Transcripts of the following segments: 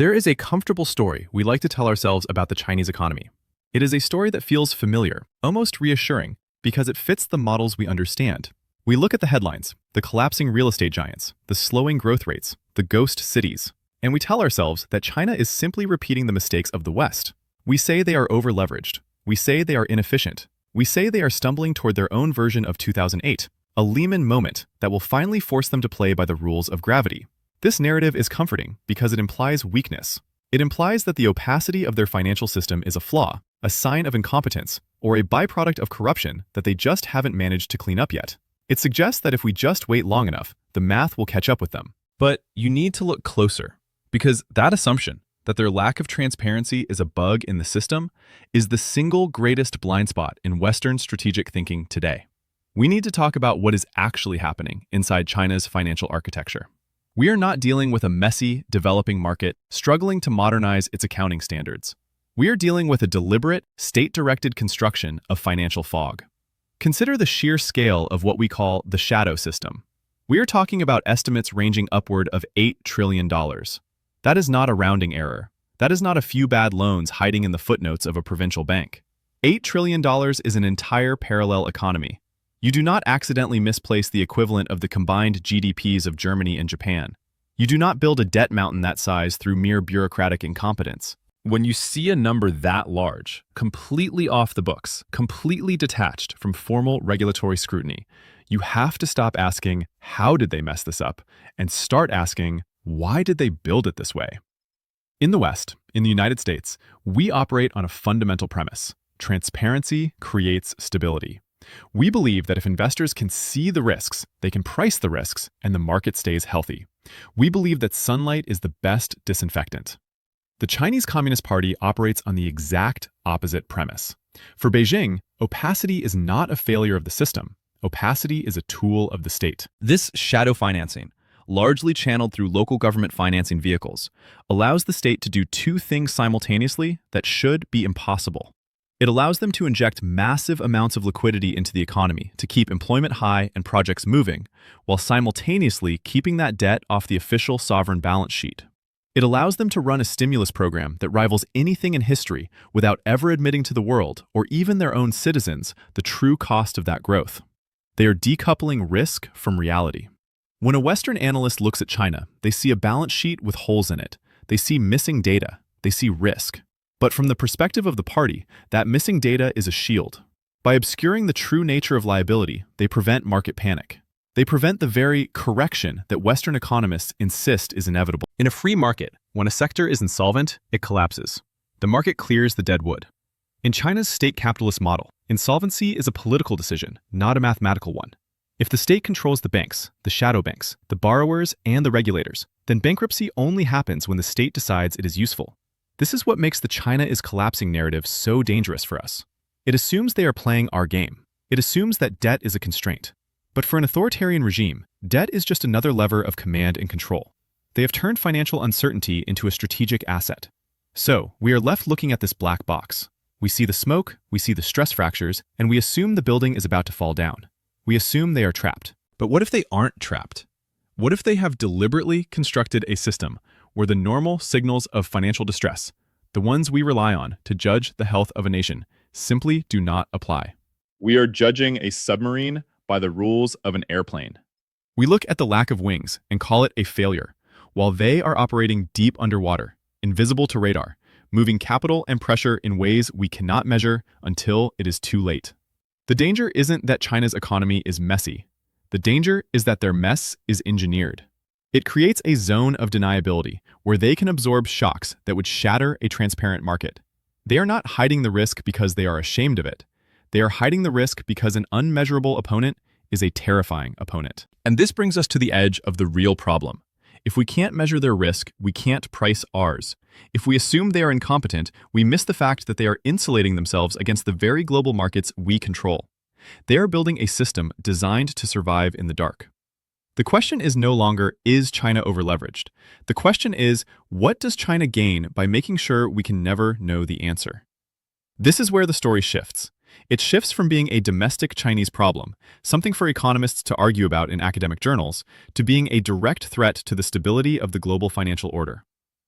There is a comfortable story we like to tell ourselves about the Chinese economy. It is a story that feels familiar, almost reassuring, because it fits the models we understand. We look at the headlines, the collapsing real estate giants, the slowing growth rates, the ghost cities, and we tell ourselves that China is simply repeating the mistakes of the West. We say they are over-leveraged. We say they are inefficient. We say they are stumbling toward their own version of 2008, a Lehman moment that will finally force them to play by the rules of gravity. This narrative is comforting because it implies weakness. It implies that the opacity of their financial system is a flaw, a sign of incompetence, or a byproduct of corruption that they just haven't managed to clean up yet. It suggests that if we just wait long enough, the math will catch up with them. But you need to look closer, because that assumption, that their lack of transparency is a bug in the system, is the single greatest blind spot in Western strategic thinking today. We need to talk about what is actually happening inside China's financial architecture. We are not dealing with a messy, developing market struggling to modernize its accounting standards. We are dealing with a deliberate, state-directed construction of financial fog. Consider the sheer scale of what we call the shadow system. We are talking about estimates ranging upward of $8 trillion. That is not a rounding error. That is not a few bad loans hiding in the footnotes of a provincial bank. $8 trillion is an entire parallel economy. You do not accidentally misplace the equivalent of the combined GDPs of Germany and Japan. You do not build a debt mountain that size through mere bureaucratic incompetence. When you see a number that large, completely off the books, completely detached from formal regulatory scrutiny, you have to stop asking, how did they mess this up? And start asking, why did they build it this way? In the West, in the United States, we operate on a fundamental premise. Transparency creates stability. We believe that if investors can see the risks, they can price the risks, and the market stays healthy. We believe that sunlight is the best disinfectant. The Chinese Communist Party operates on the exact opposite premise. For Beijing, opacity is not a failure of the system. Opacity is a tool of the state. This shadow financing, largely channeled through local government financing vehicles, allows the state to do two things simultaneously that should be impossible. It allows them to inject massive amounts of liquidity into the economy to keep employment high and projects moving, while simultaneously keeping that debt off the official sovereign balance sheet. It allows them to run a stimulus program that rivals anything in history without ever admitting to the world, or even their own citizens, the true cost of that growth. They are decoupling risk from reality. When a Western analyst looks at China, they see a balance sheet with holes in it. They see missing data. They see risk. But from the perspective of the party, that missing data is a shield. By obscuring the true nature of liability, they prevent market panic. They prevent the very correction that Western economists insist is inevitable. In a free market, when a sector is insolvent, it collapses. The market clears the dead wood. In China's state capitalist model, insolvency is a political decision, not a mathematical one. If the state controls the banks, the shadow banks, the borrowers, and the regulators, then bankruptcy only happens when the state decides it is useful. This is what makes the China is collapsing narrative so dangerous for us. It assumes they are playing our game. It assumes that debt is a constraint. But for an authoritarian regime, debt is just another lever of command and control. They have turned financial uncertainty into a strategic asset. So, we are left looking at this black box. We see the smoke, we see the stress fractures, and we assume the building is about to fall down. We assume they are trapped. But what if they aren't trapped? What if they have deliberately constructed a system where the normal signals of financial distress, the ones we rely on to judge the health of a nation, simply do not apply? We are judging a submarine by the rules of an airplane. We look at the lack of wings and call it a failure, while they are operating deep underwater, invisible to radar, moving capital and pressure in ways we cannot measure until it is too late. The danger isn't that China's economy is messy. The danger is that their mess is engineered. It creates a zone of deniability where they can absorb shocks that would shatter a transparent market. They are not hiding the risk because they are ashamed of it. They are hiding the risk because an unmeasurable opponent is a terrifying opponent. And this brings us to the edge of the real problem. If we can't measure their risk, we can't price ours. If we assume they are incompetent, we miss the fact that they are insulating themselves against the very global markets we control. They are building a system designed to survive in the dark. The question is no longer, is China overleveraged? The question is, what does China gain by making sure we can never know the answer? This is where the story shifts. It shifts from being a domestic Chinese problem, something for economists to argue about in academic journals, to being a direct threat to the stability of the global financial order.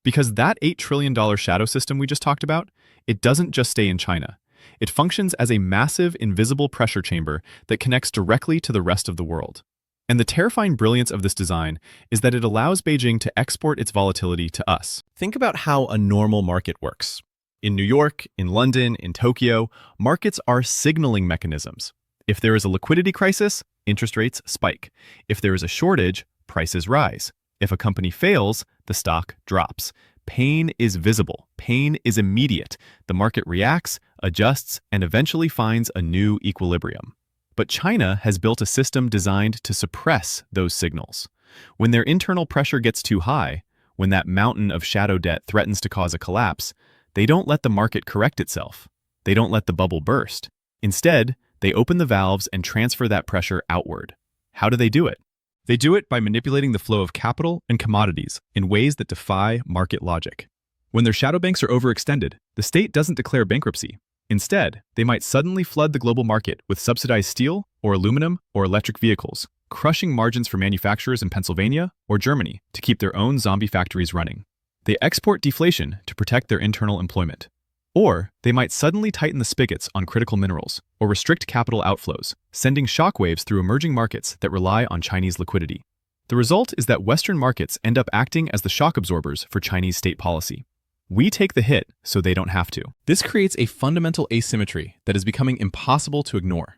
Because that $8 trillion shadow system we just talked about, it doesn't just stay in China. It functions as a massive, invisible pressure chamber that connects directly to the rest of the world. And the terrifying brilliance of this design is that it allows Beijing to export its volatility to us. Think about how a normal market works. In New York, in London, in Tokyo, markets are signaling mechanisms. If there is a liquidity crisis, interest rates spike. If there is a shortage, prices rise. If a company fails, the stock drops. Pain is visible. Pain is immediate. The market reacts, adjusts, and eventually finds a new equilibrium. But China has built a system designed to suppress those signals. When their internal pressure gets too high, when that mountain of shadow debt threatens to cause a collapse, they don't let the market correct itself. They don't let the bubble burst. Instead, they open the valves and transfer that pressure outward. How do they do it? They do it by manipulating the flow of capital and commodities in ways that defy market logic. When their shadow banks are overextended, the state doesn't declare bankruptcy. Instead, they might suddenly flood the global market with subsidized steel or aluminum or electric vehicles, crushing margins for manufacturers in Pennsylvania or Germany to keep their own zombie factories running. They export deflation to protect their internal employment. Or they might suddenly tighten the spigots on critical minerals or restrict capital outflows, sending shockwaves through emerging markets that rely on Chinese liquidity. The result is that Western markets end up acting as the shock absorbers for Chinese state policy. We take the hit so they don't have to. This creates a fundamental asymmetry that is becoming impossible to ignore.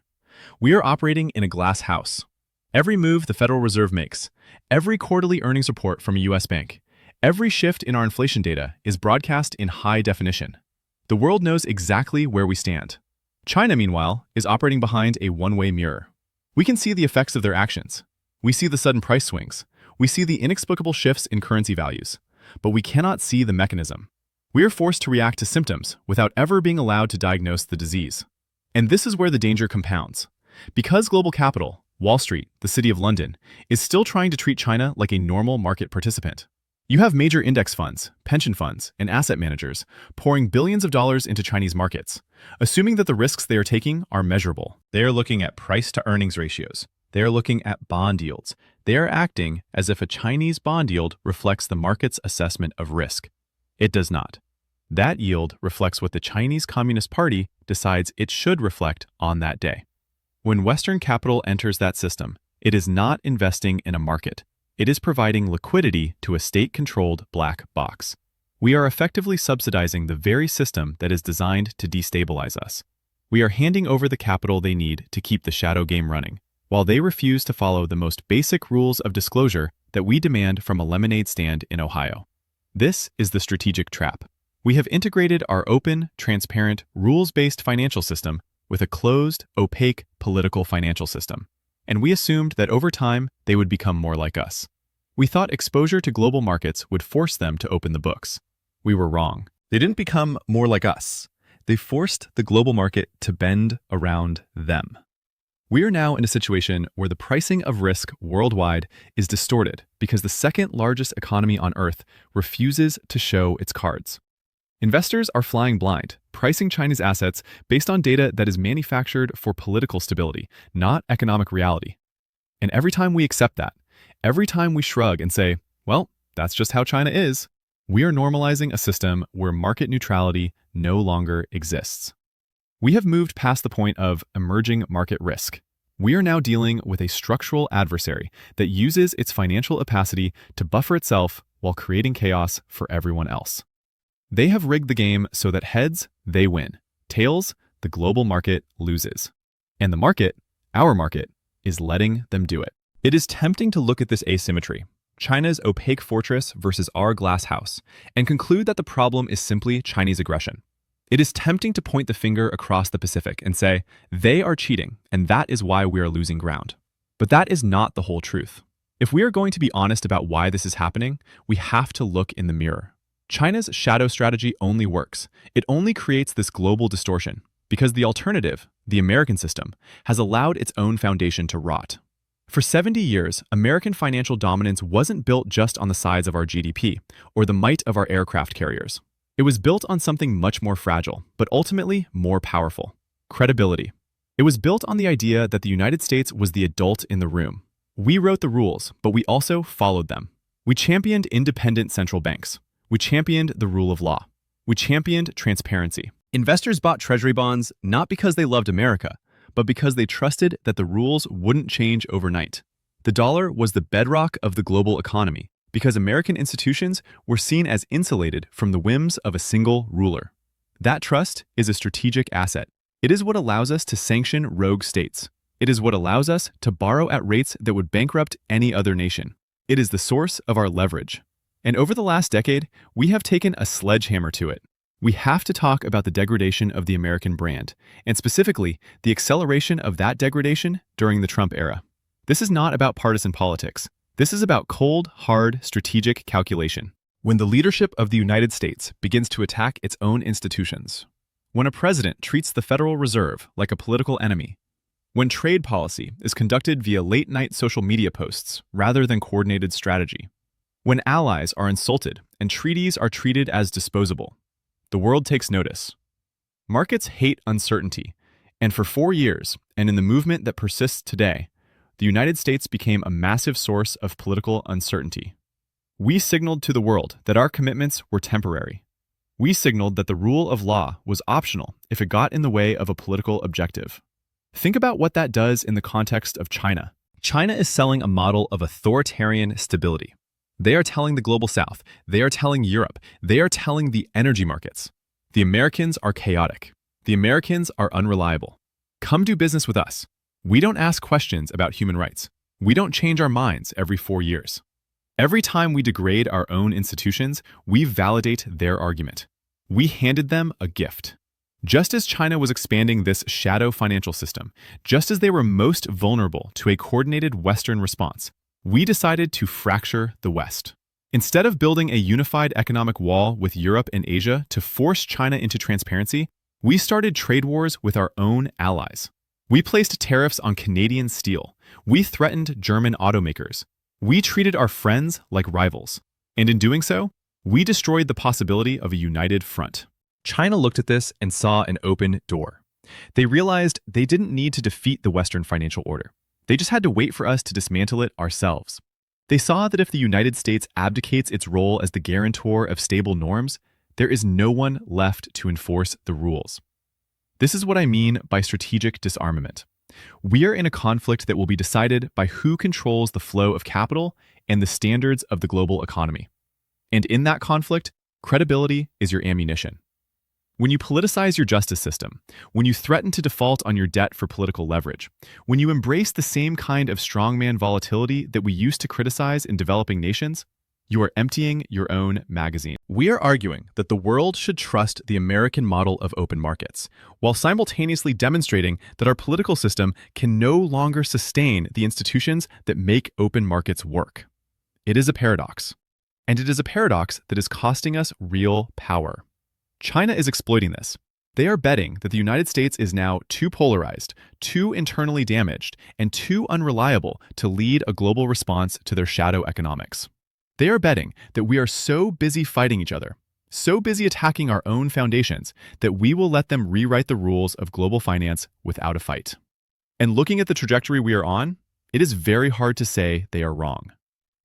We are operating in a glass house. Every move the Federal Reserve makes, every quarterly earnings report from a US bank, every shift in our inflation data is broadcast in high definition. The world knows exactly where we stand. China, meanwhile, is operating behind a one-way mirror. We can see the effects of their actions. We see the sudden price swings. We see the inexplicable shifts in currency values. But we cannot see the mechanism. We are forced to react to symptoms without ever being allowed to diagnose the disease. And this is where the danger compounds. Because global capital, Wall Street, the City of London, is still trying to treat China like a normal market participant. You have major index funds, pension funds, and asset managers pouring billions of dollars into Chinese markets, assuming that the risks they are taking are measurable. They are looking at price-to-earnings ratios. They are looking at bond yields. They are acting as if a Chinese bond yield reflects the market's assessment of risk. It does not. That yield reflects what the Chinese Communist Party decides it should reflect on that day. When Western capital enters that system, it is not investing in a market. It is providing liquidity to a state-controlled black box. We are effectively subsidizing the very system that is designed to destabilize us. We are handing over the capital they need to keep the shadow game running, while they refuse to follow the most basic rules of disclosure that we demand from a lemonade stand in Ohio. This is the strategic trap. We have integrated our open, transparent, rules-based financial system with a closed, opaque political financial system. And we assumed that over time, they would become more like us. We thought exposure to global markets would force them to open the books. We were wrong. They didn't become more like us. They forced the global market to bend around them. We are now in a situation where the pricing of risk worldwide is distorted because the second largest economy on Earth refuses to show its cards. Investors are flying blind, pricing Chinese assets based on data that is manufactured for political stability, not economic reality. And every time we accept that, every time we shrug and say, well, that's just how China is, we are normalizing a system where market neutrality no longer exists. We have moved past the point of emerging market risk. We are now dealing with a structural adversary that uses its financial opacity to buffer itself while creating chaos for everyone else. They have rigged the game so that heads, they win. Tails, the global market loses. And the market, our market, is letting them do it. It is tempting to look at this asymmetry, China's opaque fortress versus our glass house, and conclude that the problem is simply Chinese aggression. It is tempting to point the finger across the Pacific and say, they are cheating, and that is why we are losing ground. But that is not the whole truth. If we are going to be honest about why this is happening, we have to look in the mirror. China's shadow strategy only works. It only creates this global distortion because the alternative, the American system, has allowed its own foundation to rot. For 70 years, American financial dominance wasn't built just on the size of our GDP or the might of our aircraft carriers. It was built on something much more fragile, but ultimately more powerful: credibility. It was built on the idea that the United States was the adult in the room. We wrote the rules, but we also followed them. We championed independent central banks. We championed the rule of law. We championed transparency. Investors bought treasury bonds not because they loved America, but because they trusted that the rules wouldn't change overnight. The dollar was the bedrock of the global economy because American institutions were seen as insulated from the whims of a single ruler. That trust is a strategic asset. It is what allows us to sanction rogue states. It is what allows us to borrow at rates that would bankrupt any other nation. It is the source of our leverage. And over the last decade, we have taken a sledgehammer to it. We have to talk about the degradation of the American brand, and specifically, the acceleration of that degradation during the Trump era. This is not about partisan politics. This is about cold, hard, strategic calculation. When the leadership of the United States begins to attack its own institutions, when a president treats the Federal Reserve like a political enemy, when trade policy is conducted via late-night social media posts rather than coordinated strategy, when allies are insulted and treaties are treated as disposable, the world takes notice. Markets hate uncertainty, and for 4 years, and in the movement that persists today, the United States became a massive source of political uncertainty. We signaled to the world that our commitments were temporary. We signaled that the rule of law was optional if it got in the way of a political objective. Think about what that does in the context of China. China is selling a model of authoritarian stability. They are telling the global south, they are telling Europe, they are telling the energy markets. The Americans are chaotic. The Americans are unreliable. Come do business with us. We don't ask questions about human rights. We don't change our minds every 4 years. Every time we degrade our own institutions, we validate their argument. We handed them a gift. Just as China was expanding this shadow financial system, just as they were most vulnerable to a coordinated Western response, we decided to fracture the West. Instead of building a unified economic wall with Europe and Asia to force China into transparency, we started trade wars with our own allies. We placed tariffs on Canadian steel. We threatened German automakers. We treated our friends like rivals. And in doing so, we destroyed the possibility of a united front. China looked at this and saw an open door. They realized they didn't need to defeat the Western financial order. They just had to wait for us to dismantle it ourselves. They saw that if the United States abdicates its role as the guarantor of stable norms, there is no one left to enforce the rules. This is what I mean by strategic disarmament. We are in a conflict that will be decided by who controls the flow of capital and the standards of the global economy. And in that conflict, credibility is your ammunition. When you politicize your justice system, when you threaten to default on your debt for political leverage, when you embrace the same kind of strongman volatility that we used to criticize in developing nations, you are emptying your own magazine. We are arguing that the world should trust the American model of open markets, while simultaneously demonstrating that our political system can no longer sustain the institutions that make open markets work. It is a paradox. And it is a paradox that is costing us real power. China is exploiting this. They are betting that the United States is now too polarized, too internally damaged, and too unreliable to lead a global response to their shadow economics. They are betting that we are so busy fighting each other, so busy attacking our own foundations, that we will let them rewrite the rules of global finance without a fight. And looking at the trajectory we are on, it is very hard to say they are wrong.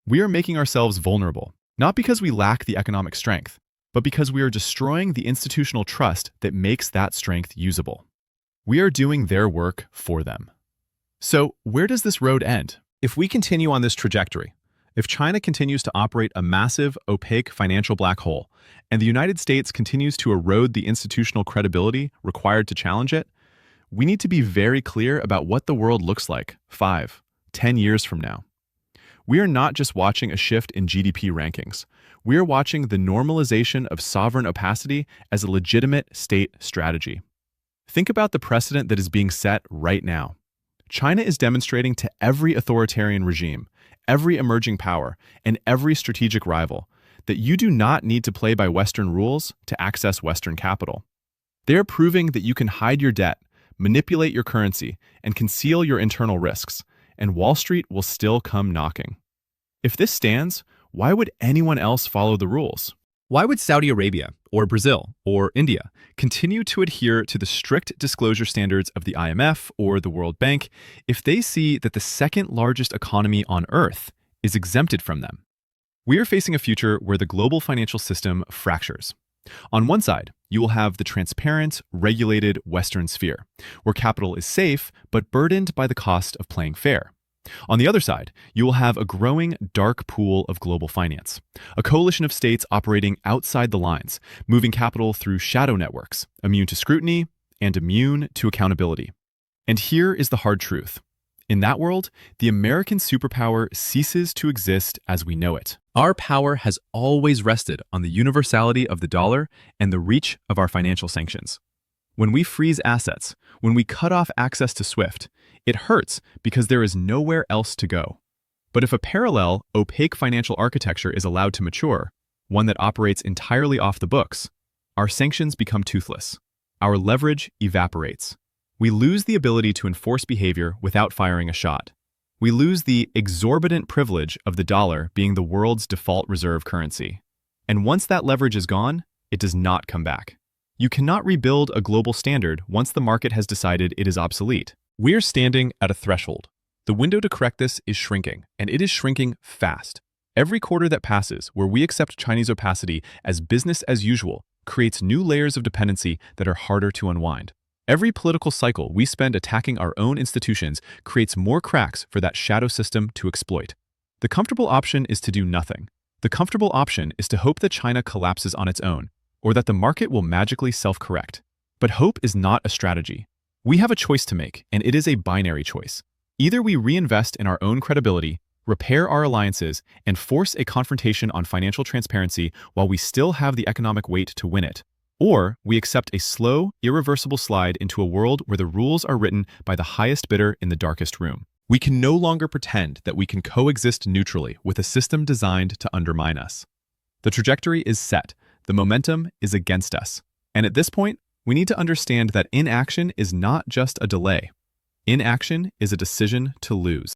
We are making ourselves vulnerable, not because we lack the economic strength, but because we are destroying the institutional trust that makes that strength usable. We are doing their work for them. So, where does this road end? If we continue on this trajectory, if China continues to operate a massive, opaque financial black hole, and the United States continues to erode the institutional credibility required to challenge it, we need to be very clear about what the world looks like 5, 10 years from now. We are not just watching a shift in GDP rankings. We are watching the normalization of sovereign opacity as a legitimate state strategy. Think about the precedent that is being set right now. China is demonstrating to every authoritarian regime, every emerging power, and every strategic rival that you do not need to play by Western rules to access Western capital. They are proving that you can hide your debt, manipulate your currency, and conceal your internal risks, and Wall Street will still come knocking. If this stands, why would anyone else follow the rules? Why would Saudi Arabia, or Brazil, or India continue to adhere to the strict disclosure standards of the IMF or the World Bank if they see that the second largest economy on Earth is exempted from them? We are facing a future where the global financial system fractures. On one side, you will have the transparent, regulated Western sphere, where capital is safe but burdened by the cost of playing fair. On the other side, you will have a growing dark pool of global finance, a coalition of states operating outside the lines, moving capital through shadow networks, immune to scrutiny and immune to accountability. And here is the hard truth. In that world, the American superpower ceases to exist as we know it. Our power has always rested on the universality of the dollar and the reach of our financial sanctions. When we freeze assets, when we cut off access to SWIFT, it hurts because there is nowhere else to go. But if a parallel, opaque financial architecture is allowed to mature, one that operates entirely off the books, our sanctions become toothless. Our leverage evaporates. We lose the ability to enforce behavior without firing a shot. We lose the exorbitant privilege of the dollar being the world's default reserve currency. And once that leverage is gone, it does not come back. You cannot rebuild a global standard once the market has decided it is obsolete. We are standing at a threshold. The window to correct this is shrinking, and it is shrinking fast. Every quarter that passes where we accept Chinese opacity as business as usual creates new layers of dependency that are harder to unwind. Every political cycle we spend attacking our own institutions creates more cracks for that shadow system to exploit. The comfortable option is to do nothing. The comfortable option is to hope that China collapses on its own, or that the market will magically self-correct. But hope is not a strategy. We have a choice to make, and it is a binary choice. Either we reinvest in our own credibility, repair our alliances, and force a confrontation on financial transparency while we still have the economic weight to win it. Or we accept a slow, irreversible slide into a world where the rules are written by the highest bidder in the darkest room. We can no longer pretend that we can coexist neutrally with a system designed to undermine us. The trajectory is set. The momentum is against us. And at this point, we need to understand that inaction is not just a delay. Inaction is a decision to lose.